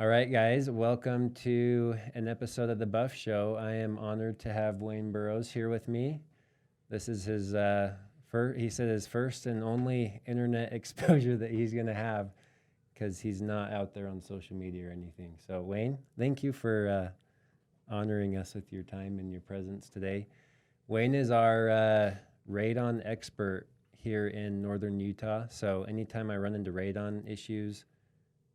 All right, guys, welcome to an episode of The Buff Show. I am honored to have Wayne Burrows here with me. This is his he said his first and only internet exposure that he's going to have because he's not out there on social media or anything. So, Wayne, thank you for honoring us with your time and your presence today. Wayne is our radon expert here in northern Utah. So, anytime I run into radon issues,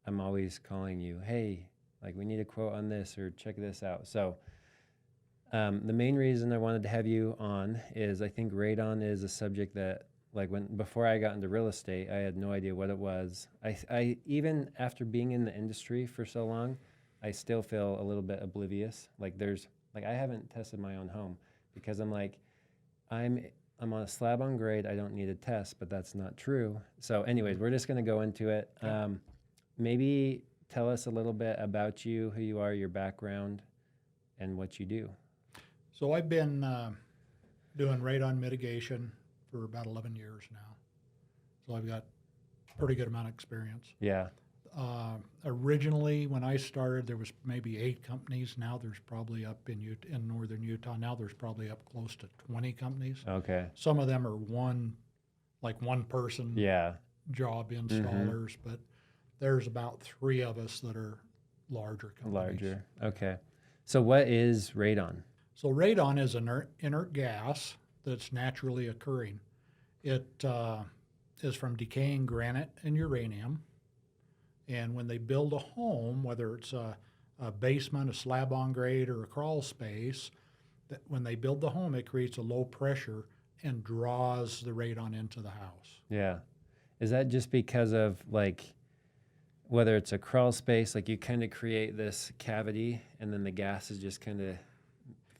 I'm always calling you, hey, like we need a quote on this or check this out. So the main reason I wanted to have you on is I think radon is a subject that, like, before I got into real estate, I had no idea what it was. I even after being in the industry for so long, I still feel a little bit oblivious. Like I haven't tested my own home because I'm like, I'm on a slab on grade. I don't need a test, but that's not true. So anyways, we're just going to go into it. Maybe tell us a little bit about you, who you are, your background, and what you do. So I've been doing radon mitigation for about 11 years now. So I've got a pretty good amount of experience. Yeah. Originally, when I started, there was maybe 8 companies. Now there's probably up in northern Utah. Now there's probably up close to 20 companies. Okay. Some of them are one person job installers, but there's about 3 of us that are larger companies. Larger. Okay. So what is radon? So radon is an inert gas that's naturally occurring. It is from decaying granite and uranium. And when they build a home, whether it's a basement, a slab on grade, or a crawl space, when they build the home, it creates a low pressure and draws the radon into the house. Yeah. Is that just because of whether it's a crawl space, like you kind of create this cavity and then the gases just kind of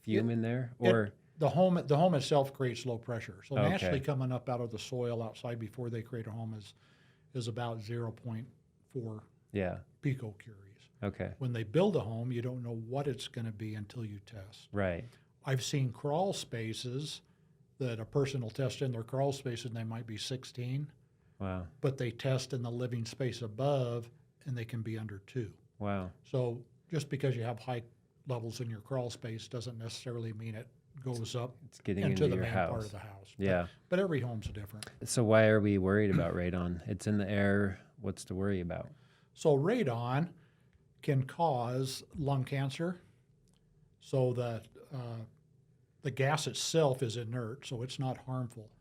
fume in there? Or the home itself creates low pressure. So naturally coming up out of the soil outside before they create a home is about 0.4 picocuries. Okay. When they build a home, you don't know what it's going to be until you test. Right. I've seen crawl spaces that a person will test in their crawl space and they might be 16. Wow. But they test in the living space above and they can be under 2. Wow. So just because you have high levels in your crawl space doesn't necessarily mean it goes up It's getting into the your main house. part of the house. Yeah. But every home's different. So why are we worried about radon? It's in the air. What's to worry about? So radon can cause lung cancer. So the gas itself is inert, so it's not harmful.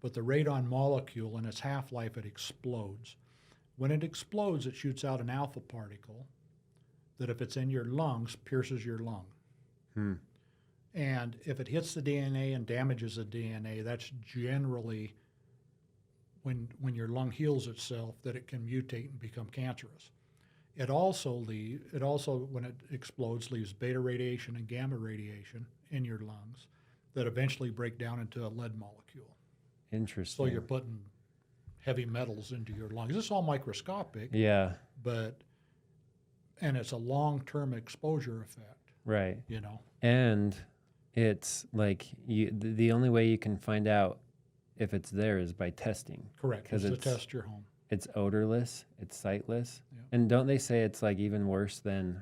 But the radon molecule, in its half-life, it explodes. When it explodes, it shoots out an alpha particle that, if it's in your lungs, pierces your lung. And if it hits the DNA and damages the DNA, that's generally when your lung heals itself, that it can mutate and become cancerous. It also, when it explodes, leaves beta radiation and gamma radiation in your lungs that eventually break down into a lead molecule. Interesting. So you're putting heavy metals into your lungs. It's all microscopic. Yeah. And it's a long-term exposure effect. Right. You know. And it's like the only way you can find out if it's there is by testing. Correct. Because to test your home. It's odorless. It's sightless. Yeah. And don't they say it's like even worse than?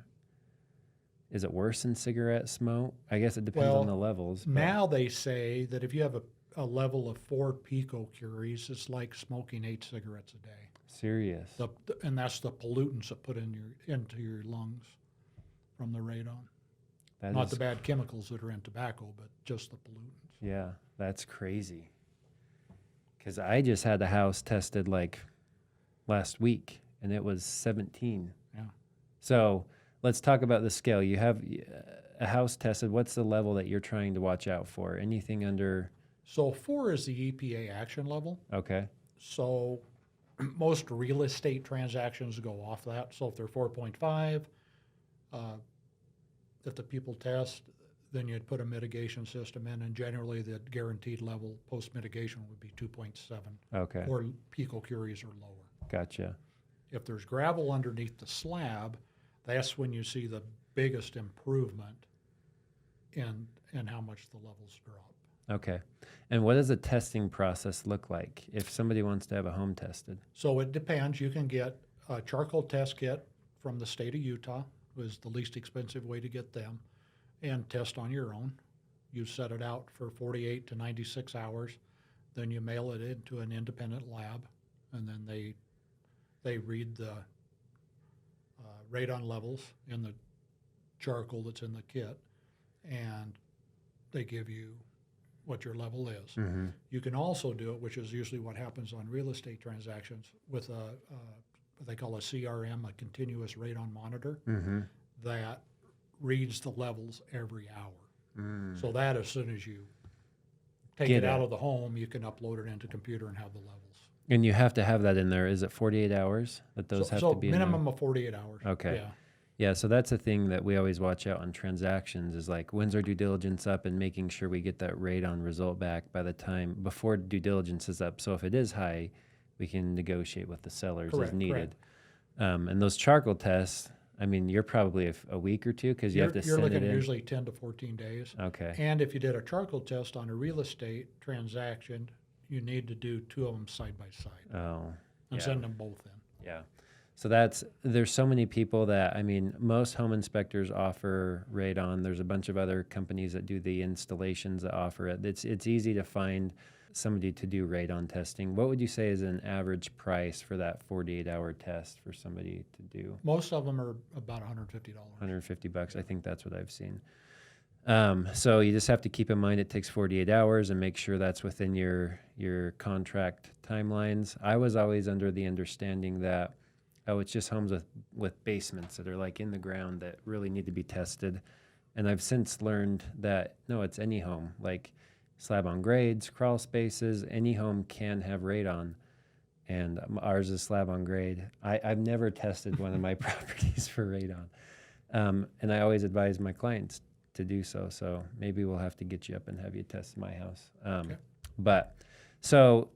Is it worse than cigarette smoke? I guess it depends on the levels. But Now they say that if you have a level of 4 picocuries, it's like smoking 8 cigarettes a day. Serious. And that's the pollutants that put into your lungs from the radon. Not the bad chemicals that are in tobacco, but just the pollutants. Yeah, that's crazy. Because I just had the house tested last week, and it was 17. Yeah. So let's talk about the scale. You have a house tested. What's the level that you're trying to watch out for? Anything under? So 4 is the EPA action level. Okay. So most real estate transactions go off that. So if they're 4.5, if the people test, then you'd put a mitigation system in, and generally the guaranteed level post-mitigation would be 2.7. Okay. Or picocuries or lower. Gotcha. If there's gravel underneath the slab, that's when you see the biggest improvement in how much the levels drop. Okay. And what does the testing process look like if somebody wants to have a home tested? So it depends. You can get a charcoal test kit from the state of Utah. Was the least expensive way to get them, and test on your own. You set it out for 48 to 96 hours, then you mail it into an independent lab, and then they read the radon levels in the charcoal that's in the kit, and they give you what your level is. Mm-hmm. You can also do it, which is usually what happens on real estate transactions, with what they call a CRM, a continuous radon monitor, Mm-hmm. that reads the levels every hour. Mm. So that as soon as you take Get it out it. of the home, you can upload it into computer and have the levels. And you have to have that in there. Is it 48 hours that those have So to be minimum of 48 hours. Okay. Yeah. Yeah, so that's a thing that we always watch out on transactions is like, when's our due diligence up, and making sure we get that radon result back by the time before due diligence is up. So if it is high, we can negotiate with the sellers Correct, as needed. And those charcoal tests, I mean, you're probably a week or two because you have to You're send looking it in. usually 10 to 14 days. Okay. And if you did a charcoal test on a real estate transaction, you need to do 2 of them side by side Oh, and yeah. send them both in. Yeah. So there's so many people that, I mean, most home inspectors offer radon. There's a bunch of other companies that do the installations that offer it. It's easy to find somebody to do radon testing. What would you say is an average price for that 48-hour test for somebody to do? Most of them are about $150. $150. I think that's what I've seen. So you just have to keep in mind it takes 48 hours and make sure that's within your contract timelines. I was always under the understanding that, oh, it's just homes with basements that are like in the ground that really need to be tested. And I've since learned that, no, it's any home, like slab on grades, crawl spaces, any home can have radon. And ours is slab on grade. I've never tested one of my properties for radon. And I always advise my clients to do so. So maybe we'll have to get you up and have you test my house. Okay. But so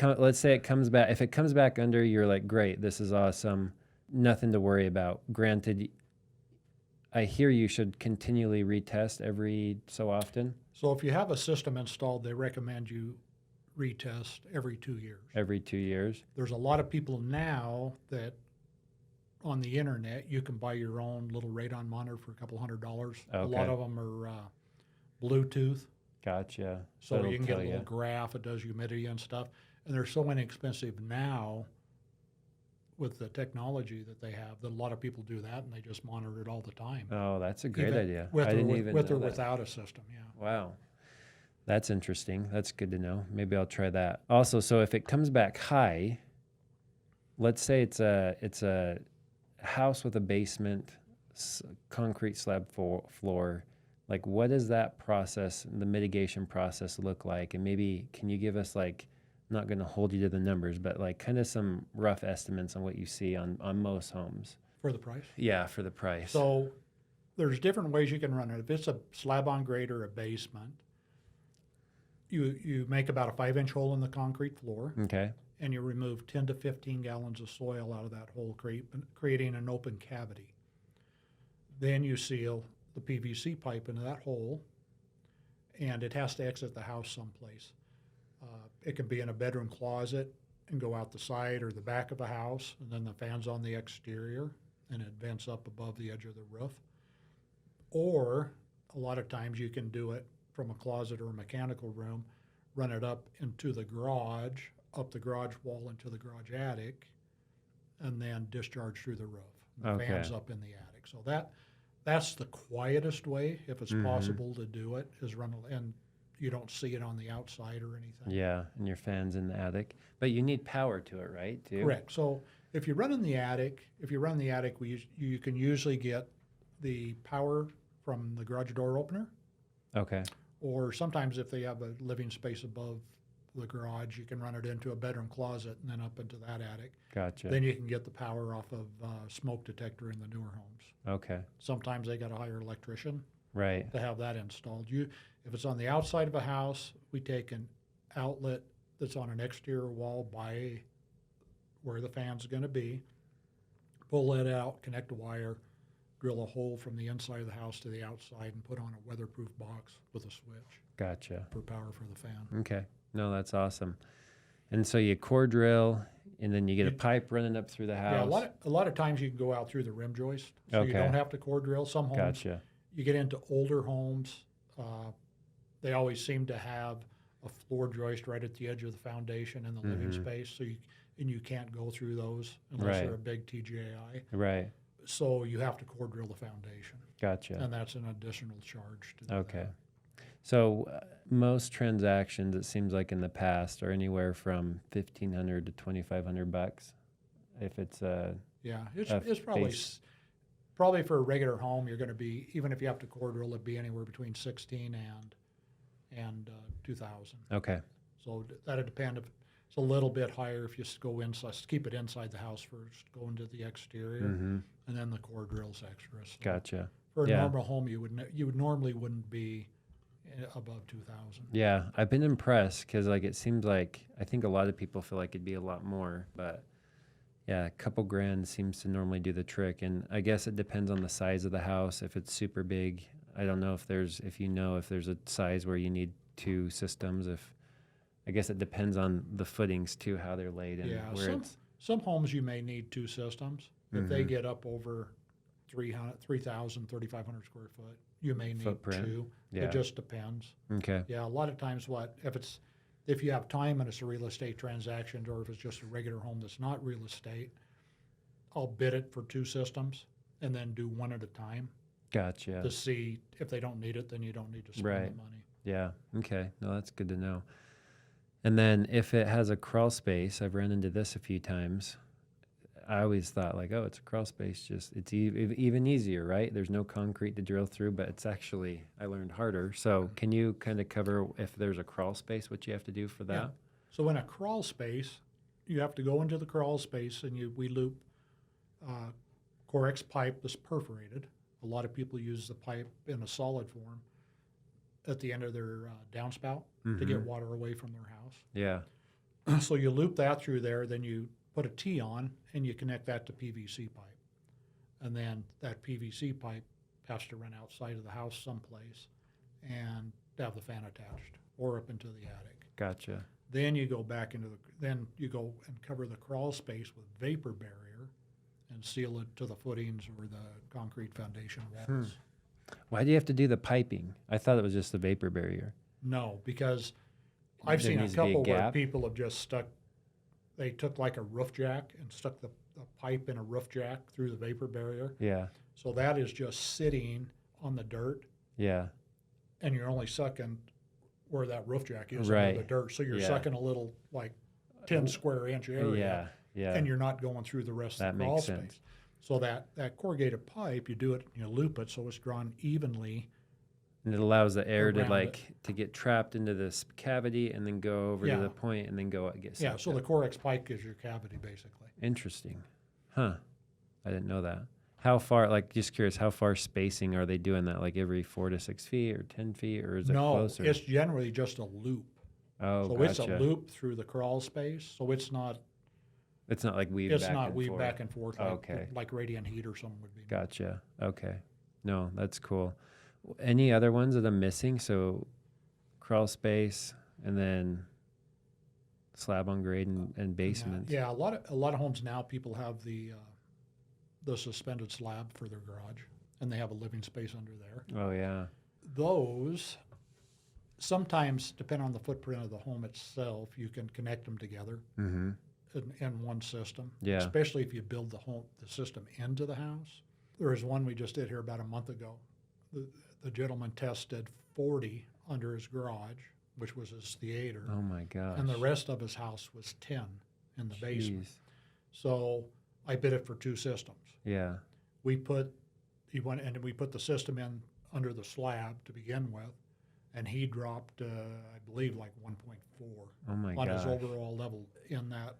let's say it comes back. If it comes back under, you're like, great, this is awesome. Nothing to worry about. Granted, I hear you should continually retest every so often. So if you have a system installed, they recommend you retest every 2 years. Every 2 years. There's a lot of people now that on the internet, you can buy your own little radon monitor for a couple $100. A Okay. lot of them are Bluetooth, Gotcha. so It'll you can get a tell little you. graph. It does humidity and stuff. And they're so inexpensive now with the technology that they have that a lot of people do that, and they just monitor it all the time. Oh, that's a great Even idea. With I or, didn't with, even with know or that. without a system, yeah. Wow. That's interesting. That's good to know. Maybe I'll try that. Also, so if it comes back high, let's say it's a house with a basement, concrete slab floor. Like, what does that process, the mitigation process, look like? And maybe can you give us, like, I'm not going to hold you to the numbers, but like kind of some rough estimates on what you see on most homes? For the price? Yeah, for the price. So there's different ways you can run it. If it's a slab on grade or a basement, you make about a 5-inch hole in the concrete floor, Okay. and you remove 10 to 15 gallons of soil out of that hole, creating an open cavity. Then you seal the PVC pipe into that hole, and it has to exit the house someplace. It can be in a bedroom closet and go out the side or the back of the house, and then the fan's on the exterior, and it vents up above the edge of the roof. Or a lot of times you can do it from a closet or a mechanical room, run it up into the garage, up the garage wall into the garage attic, and then discharge through the roof. The Okay. fan's up in the attic. So that's the quietest way, if it's Mhm. possible to do it, is and you don't see it on the outside or anything. Yeah, and your fan's in the attic. But you need power to it, right, too? Correct. So if you run in the attic, you can usually get the power from the garage door opener, Okay. or sometimes if they have a living space above the garage, you can run it into a bedroom closet and then up into that attic. Gotcha. Then you can get the power off of smoke detector in the newer homes. Okay. Sometimes they got to hire an electrician Right. to have that installed. If it's on the outside of a house, we take an outlet that's on an exterior wall by where the fan's going to be, pull it out, connect a wire, drill a hole from the inside of the house to the outside, and put on a weatherproof box with a switch Gotcha. for power for the fan. Okay. No, that's awesome. And so you core drill and then you get a pipe running up through the house. Yeah, a lot of times you can go out through the rim joist, so you Okay. don't have to core drill. Some homes, Gotcha. you get into older homes, they always seem to have a floor joist right at the edge of the foundation in the living space, so you can't go through those unless Right. they're a big TGI. Right. So you have to core drill the foundation, Gotcha. and that's an additional charge to do Okay. that. So most transactions, it seems like in the past, are anywhere from $1,500 to $2,500. If it's Yeah, a it's probably base. probably for a regular home, you're going to be, even if you have to core drill, it'd be anywhere between 16 and 2,000. Okay. So that'd depend if it's a little bit higher if you go inside, keep it inside the house first, go into the exterior, Mm-hmm. and then the core drill's extra. So Gotcha. for a Yeah. normal home, you would normally wouldn't be above 2,000. Yeah, I've been impressed because like it seems like I think a lot of people feel like it'd be a lot more, but yeah, a couple grand seems to normally do the trick. And I guess it depends on the size of the house. If it's super big, I don't know if there's a size where you need two systems. I guess it depends on the footings too, how they're laid and Yeah, where it's. some homes you may need two systems. If they Mhm. get up over 3,000, 3,500 square foot, you may need Footprint. two. Yeah. It just depends. Okay. Yeah, a lot of times if you have time and it's a real estate transaction, or if it's just a regular home that's not real estate, I'll bid it for two systems and then do one at a time Gotcha. to see if they don't need it, then you don't need to spend Right. the money. Yeah. Okay. No, that's good to know. And then if it has a crawl space, I've run into this a few times. I always thought like, oh, it's a crawl space. It's even easier, right? There's no concrete to drill through, but it's actually, I learned harder. So can you kind of cover if there's a crawl space, what you have to do for that? Yeah. So in a crawl space, you have to go into the crawl space and we loop Corex pipe that's perforated. A lot of people use the pipe in a solid form at the end of their downspout to get water away from their house. Yeah. So you loop that through there, then you put a T on and you connect that to PVC pipe. And then that PVC pipe has to run outside of the house someplace and have the fan attached or up into the attic. Gotcha. Then you go then you go and cover the crawl space with vapor barrier and seal it to the footings or the concrete foundation walls. Why do you have to do the piping? I thought it was just the vapor barrier. No, because I've There seen a needs to be a couple where gap. people have just they took like a roof jack and stuck the pipe in a roof jack through the vapor barrier. Yeah. So that is just sitting on the dirt, Yeah. and you're only sucking where that roof jack is Right. under the dirt. So you're Yeah. sucking a little like 10 square inch area, Yeah. Yeah. and you're not going through the rest That of the crawl makes space. sense. So that corrugated pipe, you do it, you loop it so it's drawn evenly. And it allows the air to Around to get trapped into this cavity and then go over to Yeah. the point and then get Yeah, sucked so the up. Corex pipe gives your cavity basically. Interesting. Huh. I didn't know that. How far, just curious, how far spacing are they doing that? Like every 4 to 6 feet or 10 feet, or is it No, closer? it's generally just a loop. Oh, So gotcha. it's a loop through the crawl space. So it's not It's not like weave it's back not and weave forth. back and forth like, Okay. like radiant heat or something would be. Gotcha. Okay. No, that's cool. Any other ones that I'm missing? So crawl space and then slab on grade and basements. Yeah, a lot of homes now people have the suspended slab for their garage, and they have a living space under there. Oh, yeah. Those sometimes, depending on the footprint of the home itself, you can connect them together Mm-hmm. in one system. Yeah. Especially if you build the system into the house. There was one we just did here about a month ago. The gentleman tested 40 under his garage, which was his theater, Oh, my gosh. and the rest of his house was 10 in the basement. Jeez. So I bid it for two systems. Yeah. We put the system in under the slab to begin with, and he dropped, I believe, like 1.4 Oh, my on gosh. his overall level in that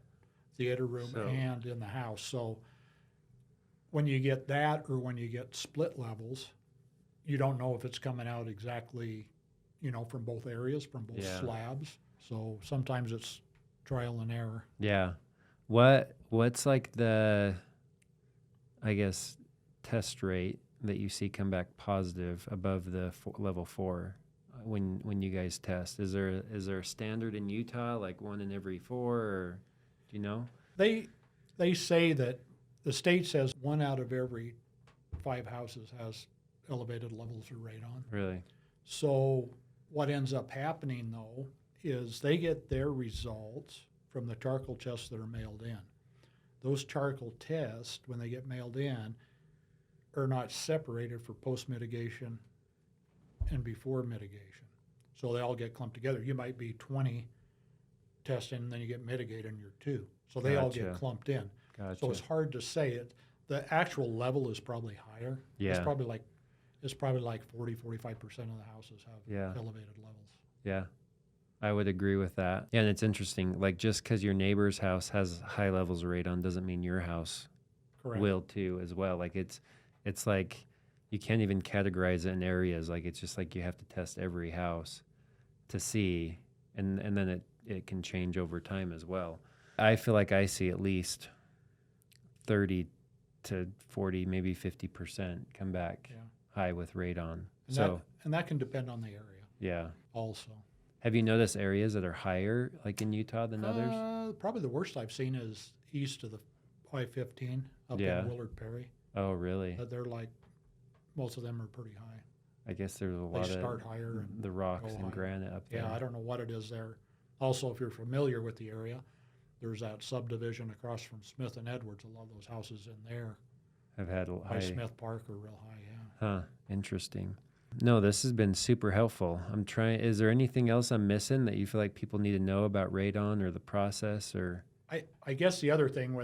theater room So- and in the house. So when you get that, or when you get split levels, you don't know if it's coming out exactly, from both areas, from both Yeah. slabs. So sometimes it's trial and error. Yeah. What's like the, I guess, test rate that you see come back positive above the level 4 when you guys test? Is there a standard in Utah, like 1 in every 4, or do you know? They say that the state says 1 out of every 5 houses has elevated levels of radon. Really? So what ends up happening, though, is they get their results from the charcoal tests that are mailed in. Those charcoal tests, when they get mailed in, are not separated for post-mitigation and before mitigation. So they all get clumped together. You might be 20 testing, and then you get mitigated and you're 2. So they all get Gotcha. clumped in. Gotcha. So it's hard to say it. The actual level is probably higher. Yeah. It's probably like 40, 45% of the houses have Yeah. elevated levels. Yeah, I would agree with that. Yeah, and it's interesting. Like, just because your neighbor's house has high levels of radon doesn't mean your house Correct. will too as well. Like, it's like you can't even categorize it in areas. Like, it's just like you have to test every house to see, and then it can change over time as well. I feel like I see at least 30 to 40, maybe 50% come back Yeah. high with radon. And that can depend on the area Yeah. also. Have you noticed areas that are higher, like in Utah, than others? Probably the worst I've seen is east of the I-15 up Yeah. in Willard Perry. Oh, really? They're like, most of them are pretty high. I guess there's a They lot start of higher and the rocks go and higher. granite up there. Yeah, I don't know what it is there. Also, if you're familiar with the area, there's that subdivision across from Smith and Edwards. A lot of those houses in there I've had by high. Smith Park are real high, yeah. Huh. Interesting. No, this has been super helpful. I'm trying. Is there anything else I'm missing that you feel like people need to know about radon or the process or? I guess the other thing,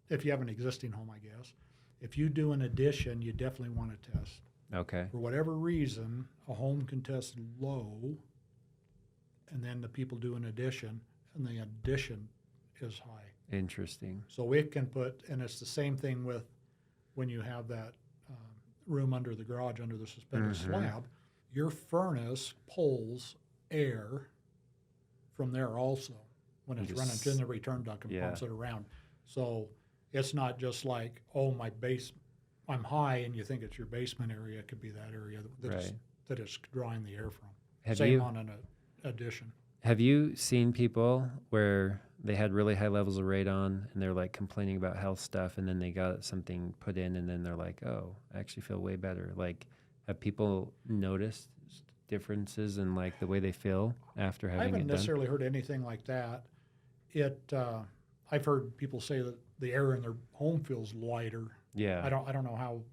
if you have an existing home, I guess, if you do an addition, you definitely want to test. Okay. For whatever reason, a home can test low, and then the people do an addition, and the addition is high. Interesting. So it can and it's the same thing with when you have that room under the garage, under the suspended slab, your furnace pulls air from there also when it's running in the return duct and pumps it around. So it's not just like, oh, I'm high, and you think it's your basement area. It could be that area that it's drawing the air from. Same on an addition. Have you seen people where they had really high levels of radon and they're like complaining about health stuff, and then they got something put in and then they're like, oh, I actually feel way better? Like, have people noticed differences in like the way they feel after having it done? I haven't necessarily heard anything like that. I've heard people say that the air in their home feels lighter. Yeah. I don't know how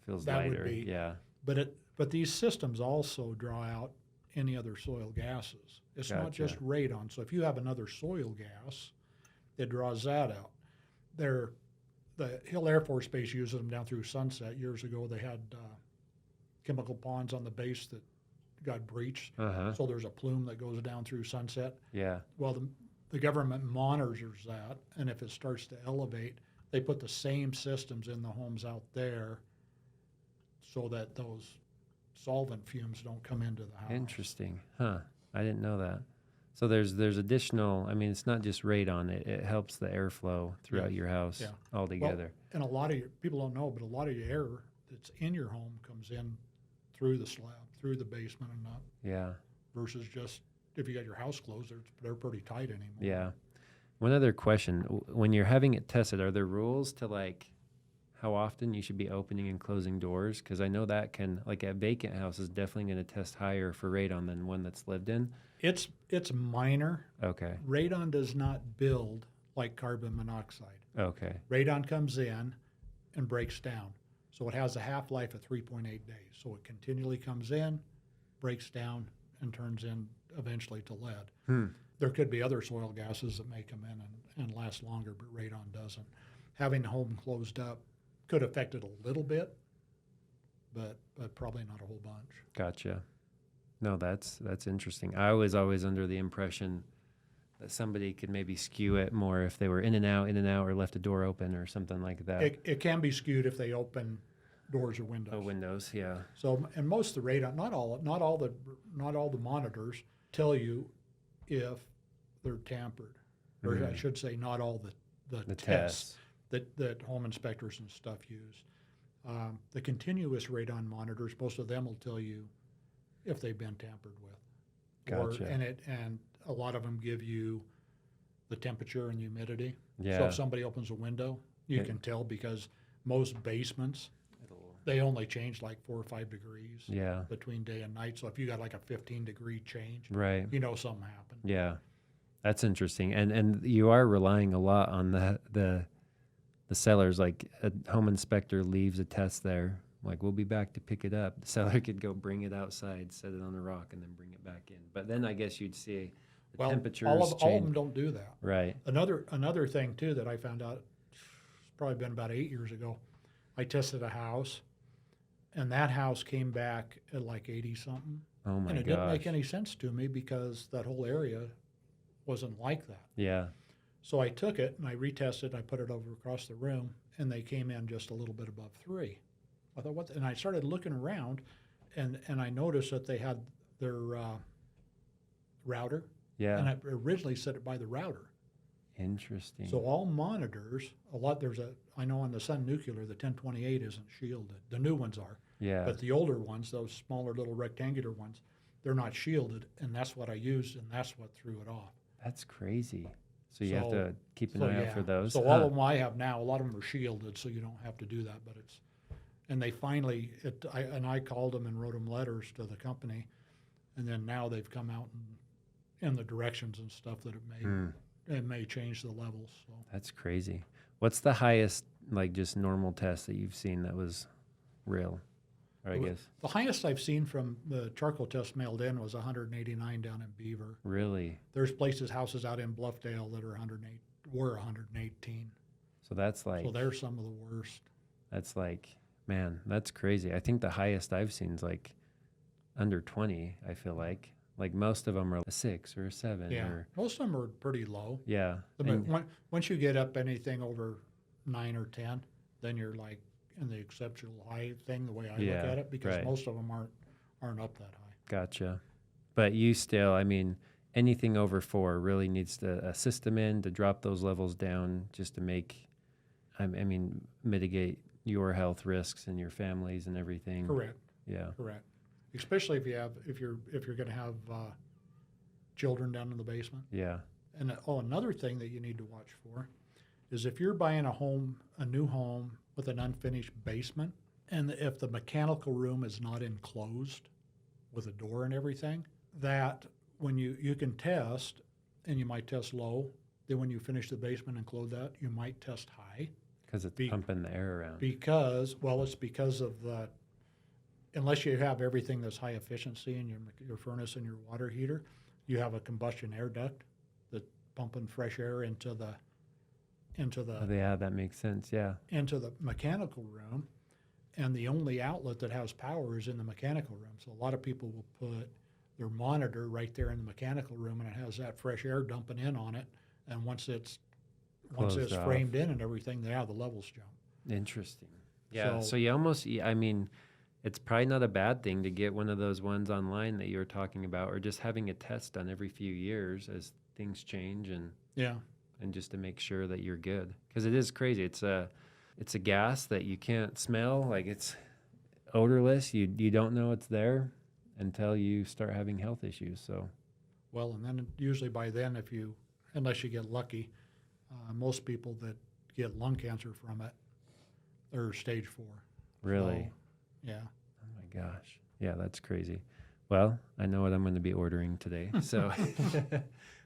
feels that lighter. would be. Yeah. But these systems also draw out any other soil gases. It's not just radon. So if you have another soil gas, it draws that out. The Hill Air Force Base uses them down through Sunset. Years ago, they had chemical ponds on the base that got breached. So there's a plume that goes down through Sunset. Yeah. Well, the government monitors that, and if it starts to elevate, they put the same systems in the homes out there so that those solvent fumes don't come into the house. Interesting. Huh. I didn't know that. So there's additional, I mean, it's not just radon. It helps the airflow throughout your house altogether. Well, and a lot of people don't know, but a lot of your air that's in your home comes in through the slab, through the basement and up. Yeah. Versus just if you got your house closed, they're pretty tight anymore. Yeah. One other question. When you're having it tested, are there rules to like how often you should be opening and closing doors? Because I know that can, like a vacant house is definitely going to test higher for radon than one that's lived in. It's minor. Okay. Radon does not build like carbon monoxide. Okay. Radon comes in and breaks down. So it has a half-life of 3.8 days. So it continually comes in, breaks down, and turns in eventually to lead. There could be other soil gases that may come in and last longer, but radon doesn't. Having the home closed up could affect it a little bit, but probably not a whole bunch. Gotcha. No, that's interesting. I was always under the impression that somebody could maybe skew it more if they were in and out, or left a door open or something like that. It can be skewed if they open doors or windows. Oh, windows, yeah. So, and most of the radon, not all the monitors tell you if they're tampered, or I should say, not all the tests that home inspectors and stuff use. The continuous radon monitors, most of them will tell you if they've been tampered with. Gotcha. And a lot of them give you the temperature and humidity. Yeah. So if somebody opens a window, you It- can tell, because most basements, they only change like 4 or 5 degrees Yeah. between day and night. So if you got like a 15-degree change, Right. you know something happened. Yeah. That's interesting. And you are relying a lot on the sellers. Like a home inspector leaves a test there. Like, we'll be back to pick it up. The seller could go bring it outside, set it on a rock, and then bring it back in. But then I guess you'd see the Well, temperatures all of change. them don't do that. Right. Another thing too that I found out, it's probably been about 8 years ago. I tested a house, and that house came back at like 80 something, Oh my and it gosh. didn't make any sense to me because that whole area wasn't like that. Yeah. So I took it and I retested. And I put it over across the room, and they came in just a little bit above 3. I thought, what? And I started looking around, and I noticed that they had their router, Yeah. and I originally set it by the router. Interesting. So all monitors, I know on the Sun Nuclear, the 1028 isn't shielded. The new ones are, yeah. but the older ones, those smaller little rectangular ones, they're not shielded, and that's what I used, and that's what threw it off. That's crazy. So you have So- to keep an So eye out yeah, for those. so Huh. all of them I have now, a lot of them are shielded, so you don't have to do that. But and they finally, I called them and wrote them letters to the company, and then now they've come out in the directions and stuff that it may change the levels. So That's crazy. What's the highest, like, just normal test that you've seen that was real? Or I guess. the highest I've seen from the charcoal test mailed in was 189 down in Beaver. Really? There's houses out in Bluffdale that are 118. So that's like, So they're some of the worst. that's like, man, that's crazy. I think the highest I've seen is like under 20, I feel like. Like most of them are a 6 or a 7. Yeah, Or, most of them are pretty low. yeah. But And- once you get up anything over 9 or 10, then you're like in the exceptional high thing, the way I Yeah, look at it, because right. most of them aren't up that high. Gotcha. But you still, I mean, anything over 4 really needs a system in to drop those levels down just to make, I mean, mitigate your health risks and your families and everything. Correct, Yeah. correct. Especially if you're going to have children down in the basement. Yeah. And another thing that you need to watch for is if you're buying a new home with an unfinished basement, and if the mechanical room is not enclosed with a door and everything, that when you can test, and you might test low, then when you finish the basement and close that, you might test high. Because it's Be- pumping the air around. It's because of the, unless you have everything that's high efficiency in your furnace and your water heater, you have a combustion air duct that's pumping fresh air into the Oh, yeah, that makes sense. Yeah. into the mechanical room, and the only outlet that has power is in the mechanical room. So a lot of people will put their monitor right there in the mechanical room, and it has that fresh air dumping in on it. And once it's Closed off. framed in and everything, the levels jump. Interesting. Yeah. So- So you almost, I mean, it's probably not a bad thing to get one of those ones online that you were talking about, or just having a test done every few years as things change and just to make sure that you're good. Because it is crazy. It's a gas that you can't smell. Like, it's odorless. You don't know it's there until you start having health issues. So Well, and then usually by then, unless you get lucky, most people that get lung cancer from it are stage 4. really, So, yeah. oh my gosh. Yeah, that's crazy. Well, I know what I'm going to be ordering today. So,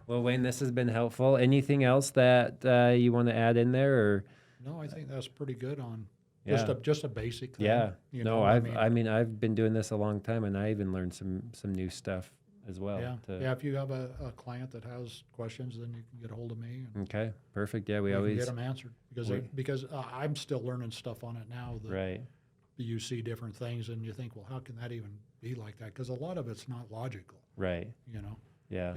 well, Wayne, this has been helpful. Anything else that you want to add in there, or? No, I think that's pretty good on Yeah. just a basic thing. Yeah. you No, know, I mean, I've been doing this a long time, and I even learned some new stuff as well. yeah. If you have a client that has questions, then you can get a hold of me. And Okay. Perfect. Yeah, we we can always get them answered because I'm still learning stuff on it now. That right. You see different things, and you think, well, how can that even be like that? Because a lot of it's not logical. Right. You know, Yeah.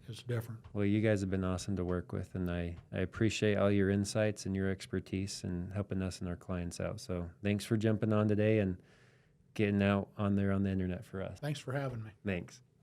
it's different. Well, you guys have been awesome to work with, and I appreciate all your insights and your expertise and helping us and our clients out. So thanks for jumping on today and getting out on there on the internet for us. Thanks for having me. Thanks.